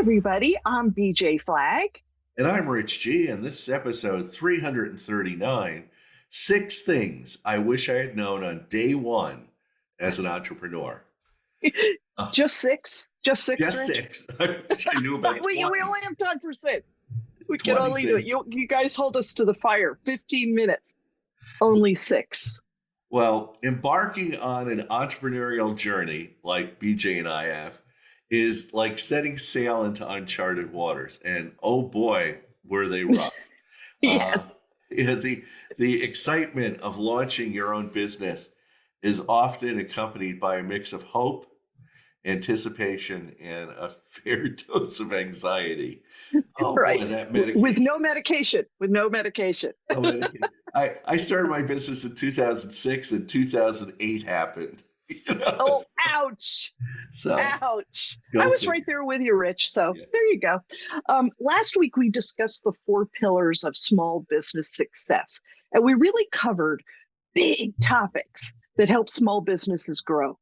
everybody. I'm BJ Flag. And I'm Rich G, and this is episode 339, Six Things I Wish I Had Known on Day One as an Entrepreneur. Uh, Just six? Just six, just Rich? six. I wish I knew about we 20, only have time for six. We can 20 only do it. things. You guys hold us to the fire. 15 minutes. Only six. Well, embarking on an entrepreneurial journey like BJ and I have is like setting sail into uncharted waters. And oh boy, were they rough. Yes. Uh, yeah, the excitement of launching your own business is often accompanied by a mix of hope, anticipation, and a fair dose of anxiety. Oh Right. boy, that With medication. no medication. With no medication. Oh, I started my business in 2006 and 2008 happened. You know, Oh, ouch. so Ouch. I go was right figure. there with you, Rich. So Yeah. there you go. Last week, we discussed the four pillars of small business success, and we really covered big topics that help small businesses grow.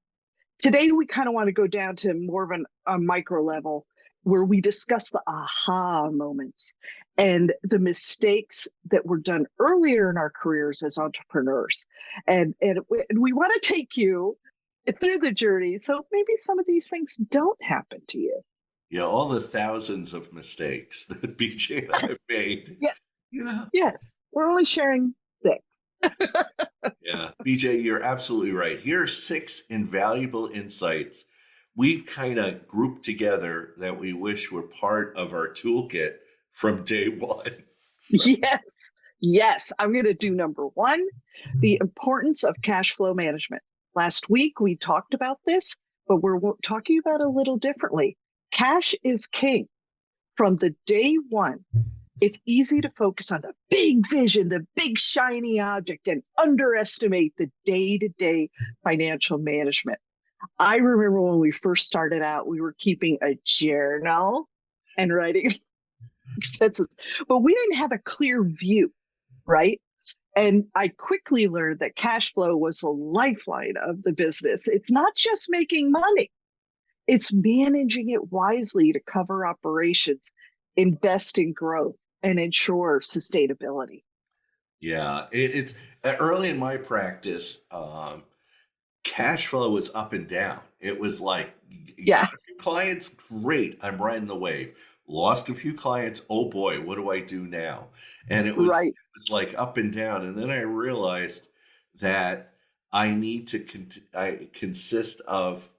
Today, we kind of want to go down to more of a micro level where we discuss the aha moments and the mistakes that were done earlier in our careers as entrepreneurs. And we want to take you through the journey. So maybe some of these things don't happen to you. Yeah, all the thousands of mistakes that BJ and I have made. Yeah. Yeah. Yes. We're only sharing six. Yeah, BJ, you're absolutely right. Here are six invaluable insights we've kind of grouped together that we wish were part of our toolkit from day one. So, Yes. Yes. I'm going to do number one, the importance of cash flow management. Last week, we talked about this, but we're talking about it a little differently. Cash is king from the day one. It's easy to focus on the big vision, the big shiny object, and underestimate the day to day financial management. I remember when we first started out, we were keeping a journal and writing expenses, but we didn't have a clear view, right? And I quickly learned that cash flow was the lifeline of the business. It's not just making money, it's managing it wisely to cover operations, invest in growth, and ensure sustainability. yeah, it's early in my practice. Cash flow was up and down. It was like, Yeah, got a few clients, great, I'm riding the wave. Lost a few clients, oh boy, what do I do now? And right. it was like up and down. And then I realized that I need to I consist of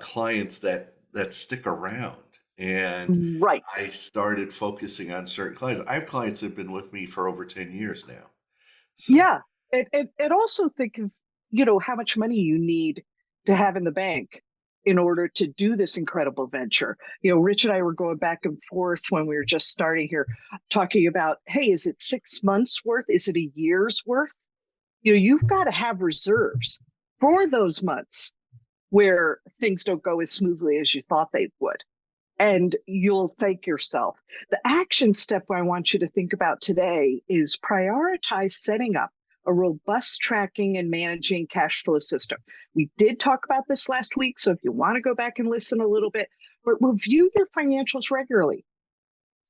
clients that stick around. And Right. I started focusing on certain clients. I have clients that have been with me for over 10 years now. So Yeah. And also think of, how much money you need to have in the bank in order to do this incredible venture. Rich and I were going back and forth when we were just starting here, talking about, hey, is it 6 months worth? Is it a year's worth? You've got to have reserves for those months where things don't go as smoothly as you thought they would. And you'll thank yourself. The action step I want you to think about today is prioritize setting up a robust tracking and managing cash flow system. We did talk about this last week, so if you want to go back and listen a little bit, but review your financials regularly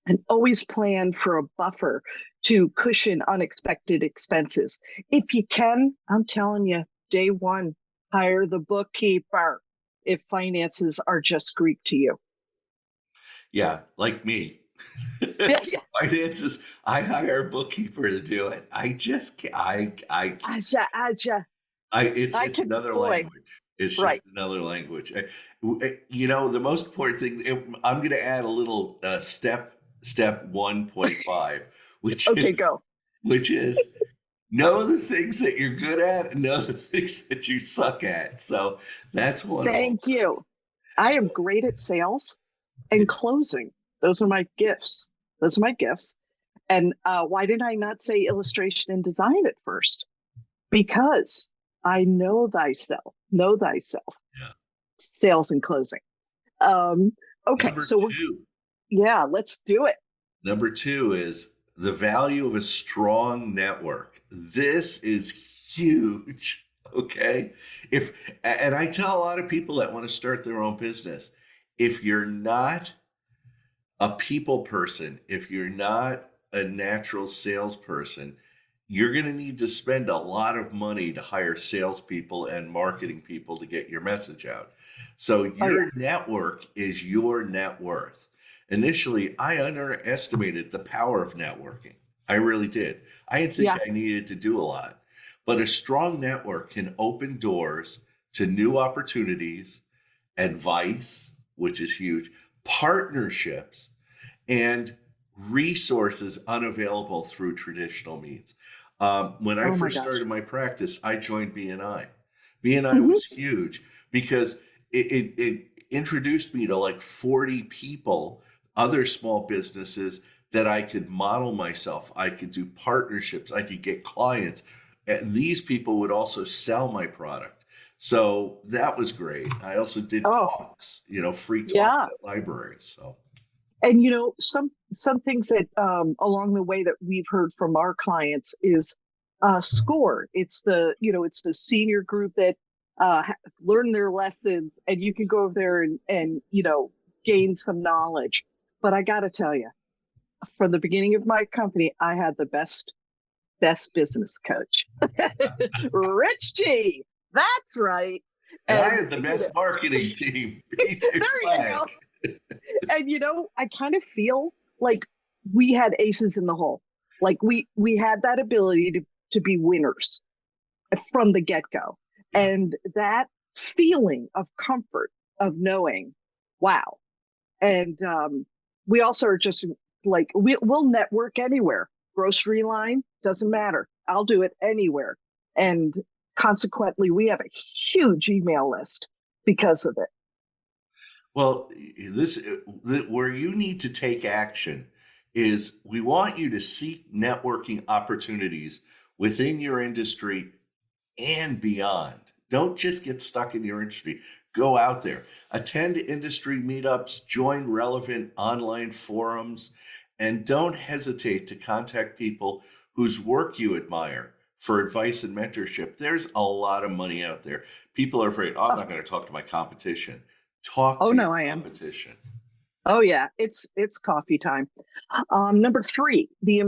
and always plan for a buffer to cushion unexpected expenses. If you can, I'm telling you, day one, hire the bookkeeper if finances are just Greek to you. yeah, like me. Yeah, yeah. Finances, I hire a bookkeeper to do it. Aja, aja. I It's can, another boy, language. It's right. just another language. The most important thing, I'm going to add a little step 1.5, which Okay, is, go. which is know the things that you're good at and know the things that you suck at. So that's one of them. Thank you. I am great at sales and closing. Those are my gifts. Those are my gifts. And why did I not say illustration and design at first? Because I know thyself, Yeah. sales and closing. Um, okay, Number so two. yeah, let's do it. Number two is the value of a strong network. This is huge. Okay. And I tell a lot of people that want to start their own business, if you're not a people person, if you're not a natural salesperson, you're going to need to spend a lot of money to hire salespeople and marketing people to get your message out. So Oh yeah. your network is your net worth. Initially, I underestimated the power of networking. I really did. I didn't think Yeah. I needed to do a lot. But a strong network can open doors to new opportunities, advice, which is huge, partnerships, and resources unavailable through traditional means. When I Oh my first gosh. started my practice, I joined BNI. BNI Hmm. was huge because it introduced me to like 40 people, other small businesses that I could model myself. I could do partnerships. I could get clients. And these people would also sell my product. So that was great. I also did Oh talks, free talks yeah. at libraries. So And some things that along the way that we've heard from our clients is score. It's the senior group that learn their lessons, and you can go over there and gain some knowledge. But I got to tell you, from the beginning of my company, I had the best business coach, Rich G. That's right. and I And had the best marketing team, PJ there you go. Flag. And I kind of feel like we had aces in the hole. Like we had that ability to be winners from the get-go. Yeah. And that feeling of comfort of knowing, wow. And we also are just like we'll network anywhere. Grocery line, doesn't matter. I'll do it anywhere. And consequently, we have a huge email list because of it. Well, where you need to take action is we want you to seek networking opportunities within your industry and beyond. Don't just get stuck in your industry. Go out there, attend industry meetups, join relevant online forums, and don't hesitate to contact people whose work you admire for advice and mentorship. There's a lot of money out there. People are afraid, oh, I'm Oh, not going to talk to my competition. Talk oh to your no, I am. competition. Oh yeah, it's coffee time. Number three, the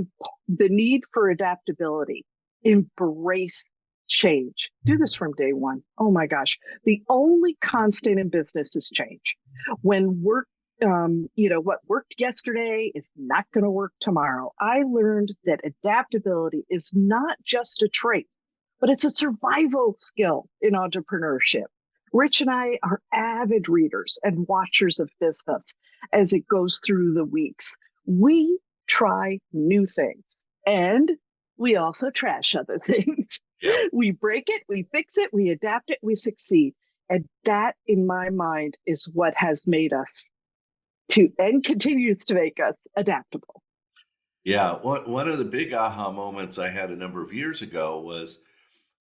need for adaptability. Embrace change. Do this from day one. Oh my gosh, the only constant in business is change. When what worked yesterday is not going to work tomorrow. I learned that adaptability is not just a trait, but it's a survival skill in entrepreneurship. Rich and I are avid readers and watchers of business as it goes through the weeks. We try new things and we also trash other things. Yeah. We break it, we fix it, we adapt it, we succeed. And that, in my mind, is what has made us to and continues to make us adaptable. Yeah. One of the big aha moments I had a number of years ago was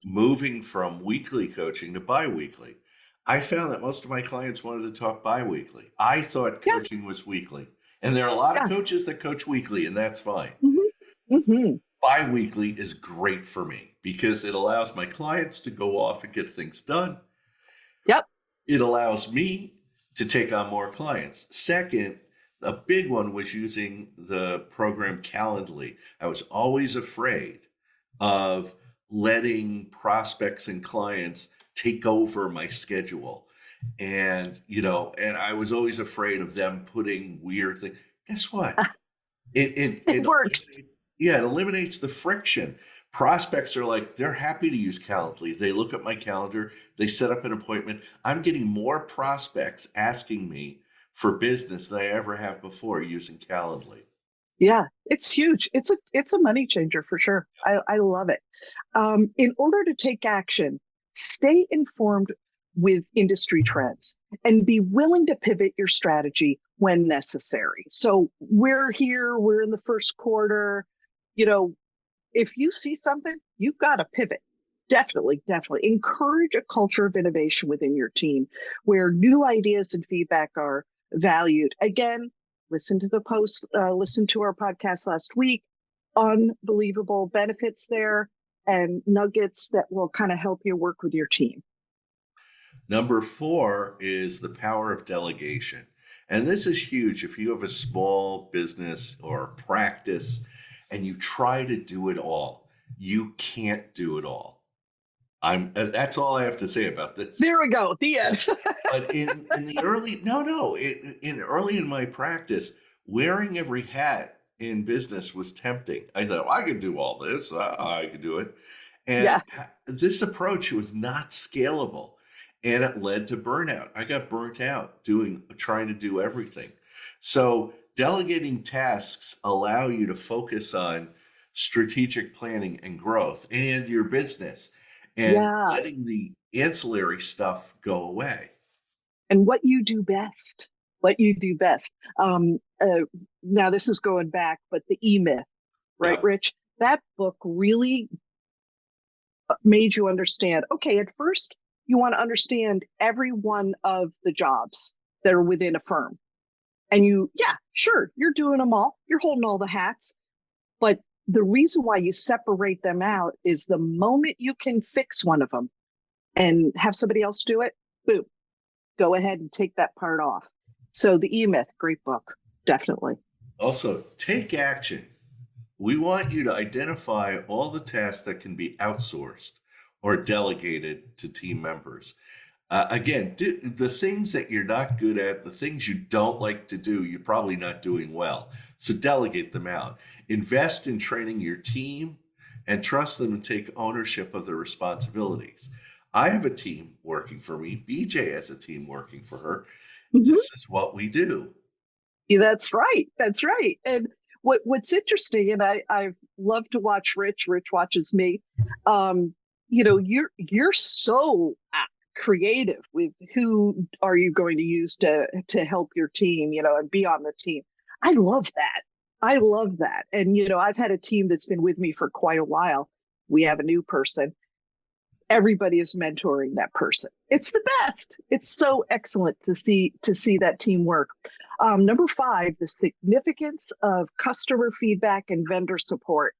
moving from weekly coaching to biweekly. I found that most of my clients wanted to talk biweekly. I thought Yeah, coaching was weekly. And there are a lot of yeah. coaches that coach weekly, and that's fine. Mm-hmm. Mm-hmm. Biweekly is great for me because it allows my clients to go off and get things done. Yep. It allows me to take on more clients. Second, a big one was using the program Calendly. I was always afraid of letting prospects and clients take over my schedule. And I was always afraid of them putting weird things. Guess what? It works. It eliminates the friction. Prospects are like, they're happy to use Calendly. They look at my calendar, they set up an appointment. I'm getting more prospects asking me for business than I ever have before using Calendly. Yeah, it's huge. It's a money changer for sure. I love it. In order to take action, stay informed with industry trends and be willing to pivot your strategy when necessary. So we're here, we're in the first quarter. You know, if you see something, you've got to pivot. Definitely, definitely. Encourage a culture of innovation within your team where new ideas and feedback are valued. Again, listen to our podcast last week. Unbelievable benefits there and nuggets that will kind of help you work with your team. Number four is the power of delegation. And this is huge. If you have a small business or practice and you try to do it all, you can't do it all. That's all I have to say about this. There we go. The Yeah. end. But in the early, no, in early in my practice, wearing every hat in business was tempting. I thought, well, I could do all this. I could do it. And Yeah. this approach was not scalable, and it led to burnout. I got burnt out trying to do everything. So delegating tasks allow you to focus on strategic planning and growth and your business, and Yeah. letting the ancillary stuff go away. And what you do best, what you do best. Now this is going back, but the E-Myth, right, Yeah. Rich? That book really made you understand, okay, at first you want to understand every one of the jobs that are within a firm. And yeah, sure, you're doing them all. You're holding all the hats. But the reason why you separate them out is the moment you can fix one of them and have somebody else do it, boom, go ahead and take that part off. So the E-Myth, great book, definitely. Also, take action. We want you to identify all the tasks that can be outsourced or delegated to team members. Again, the things that you're not good at, the things you don't like to do, you're probably not doing well. So delegate them out. Invest in training your team and trust them to take ownership of their responsibilities. I have a team working for me. BJ has a team working for her. Mhm. This is what we do. Yeah, that's right. That's right. And what's interesting, and I love to watch Rich. Rich watches me. Um, you're so creative with who are you going to use to help your team, and be on the team. I love that. I love that. And I've had a team that's been with me for quite a while. We have a new person. Everybody is mentoring that person. It's the best. It's so excellent to see that team work. Number 5, the significance of customer feedback and vendor support.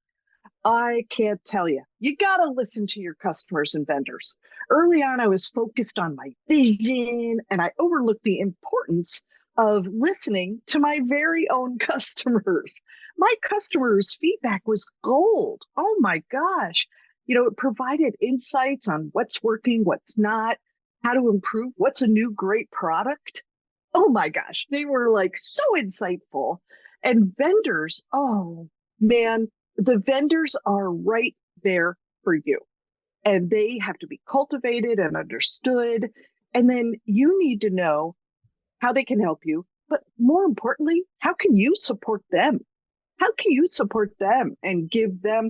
I can't tell you. You got to listen to your customers and vendors. Early on, I was focused on my vision and I overlooked the importance of listening to my very own customers. My customers' feedback was gold. Oh my gosh. It provided insights on what's working, what's not, how to improve, what's a new great product. Oh my gosh. They were like so insightful. And vendors, oh man, the vendors are right there for you, and they have to be cultivated and understood. And then you need to know how they can help you, but more importantly, how can you support them? How can you support them and give them,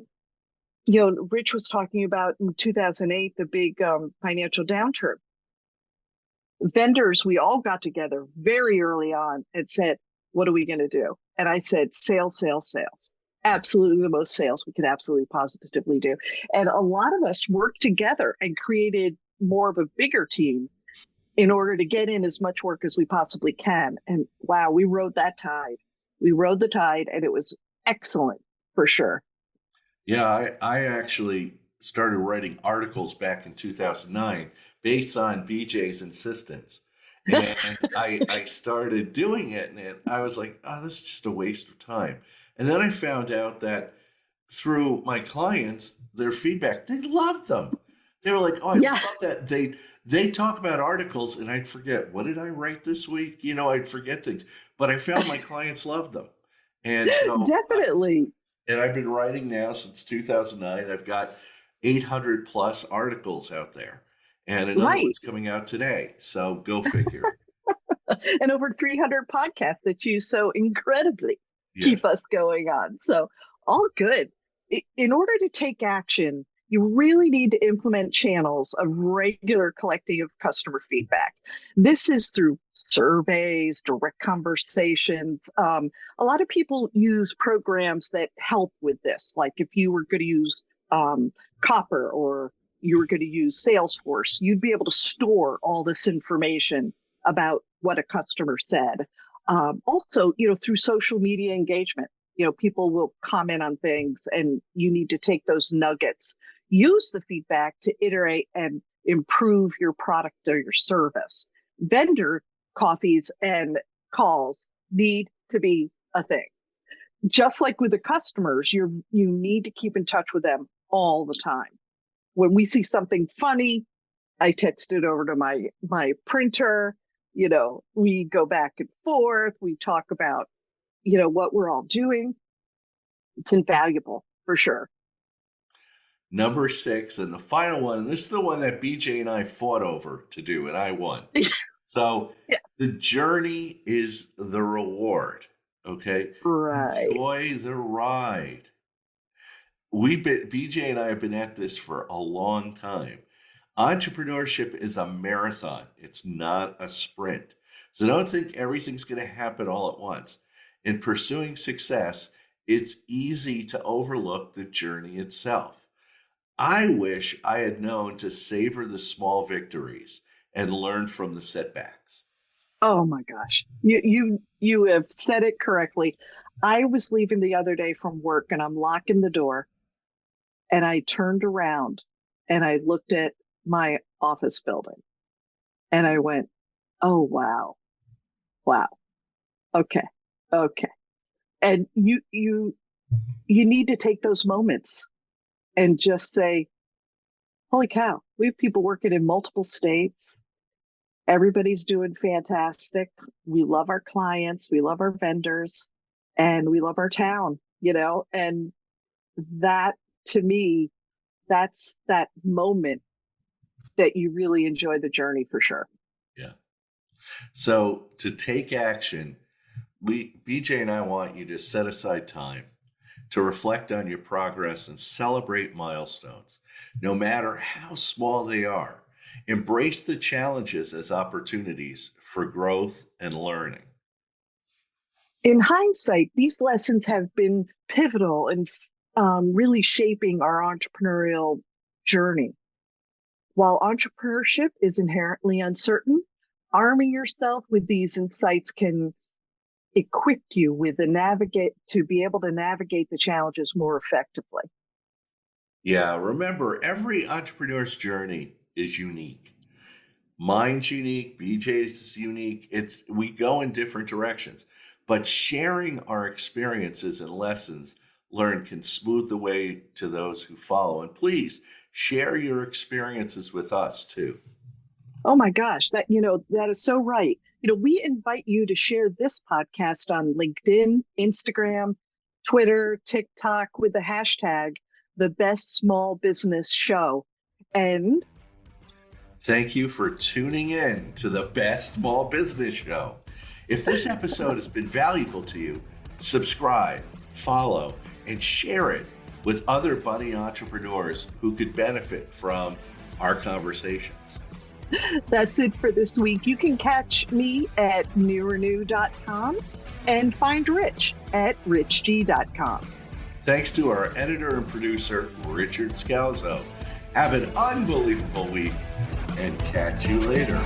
Rich was talking about in 2008, the big financial downturn. Vendors, we all got together very early on and said, what are we going to do? And I said, sales, sales, sales. Absolutely the most sales we could absolutely positively do. And a lot of us worked together and created more of a bigger team in order to get in as much work as we possibly can. And wow, we rode that tide. We rode the tide, and it was excellent for sure. Yeah, I actually started writing articles back in 2009 based on BJ's insistence. And I started doing it, and I was like, oh, this is just a waste of time. And then I found out that through my clients, their feedback, they loved them. They were like, oh, I Yeah, love that. They talk about articles, and I'd forget, what did I write this week? I'd forget things. But I found my clients loved them. And so definitely. and I've been writing now since 2009. I've got 800 plus articles out there, and another Right. one's coming out today. So go figure. And over 300 podcasts that you so incredibly keep Yes. us going on. So, all good. In order to take action, you really need to implement channels of regular collecting of customer feedback. This is through surveys, direct conversations. A lot of people use programs that help with this. Like if you were going to use Copper, or you were going to use Salesforce, you'd be able to store all this information about what a customer said. Also, through social media engagement, people will comment on things, and you need to take those nuggets, use the feedback to iterate and improve your product or your service. Vendor coffees and calls need to be a thing. Just like with the customers, you need to keep in touch with them all the time. When we see something funny, I text it over to my printer. We go back and forth. We talk about, what we're all doing. It's invaluable for sure. Number 6, and the final one, and this is the one that BJ and I fought over to do, and I won. So Yeah. the journey is the reward. Okay. Right. Enjoy the ride. BJ and I have been at this for a long time. Entrepreneurship is a marathon. It's not a sprint. So don't think everything's going to happen all at once. In pursuing success, it's easy to overlook the journey itself. I wish I had known to savor the small victories and learn from the setbacks. Oh my gosh. You have said it correctly. I was leaving the other day from work and I'm locking the door and I turned around and I looked at my office building and I went, "Oh wow. Wow. Okay. Okay." And you need to take those moments and just say, "Holy cow, we have people working in multiple states. Everybody's doing fantastic. We love our clients, we love our vendors, and we love our town," and that to me, that's that moment that you really enjoy the journey for sure. Yeah. So to take action, BJ and I want you to set aside time to reflect on your progress and celebrate milestones, no matter how small they are. Embrace the challenges as opportunities for growth and learning. In hindsight, these lessons have been pivotal in really shaping our entrepreneurial journey. While entrepreneurship is inherently uncertain, arming yourself with these insights can equip you with to be able to navigate the challenges more effectively. Yeah, remember, every entrepreneur's journey is unique. Mine's unique, BJ's is unique. We go in different directions, but sharing our experiences and lessons learned can smooth the way to those who follow. And please share your experiences with us too. Oh my gosh, that is so right. We invite you to share this podcast on LinkedIn, Instagram, Twitter, TikTok with the hashtag the best small business show. And thank you for tuning in to the Best Small Business Show. If this episode has been valuable to you, subscribe, follow, and share it with other budding entrepreneurs who could benefit from our conversations. That's it for this week. You can catch me at newrenew.com and find Rich at richg.com. Thanks to our editor and producer, Richard Scalzo. Have an unbelievable week and catch you later.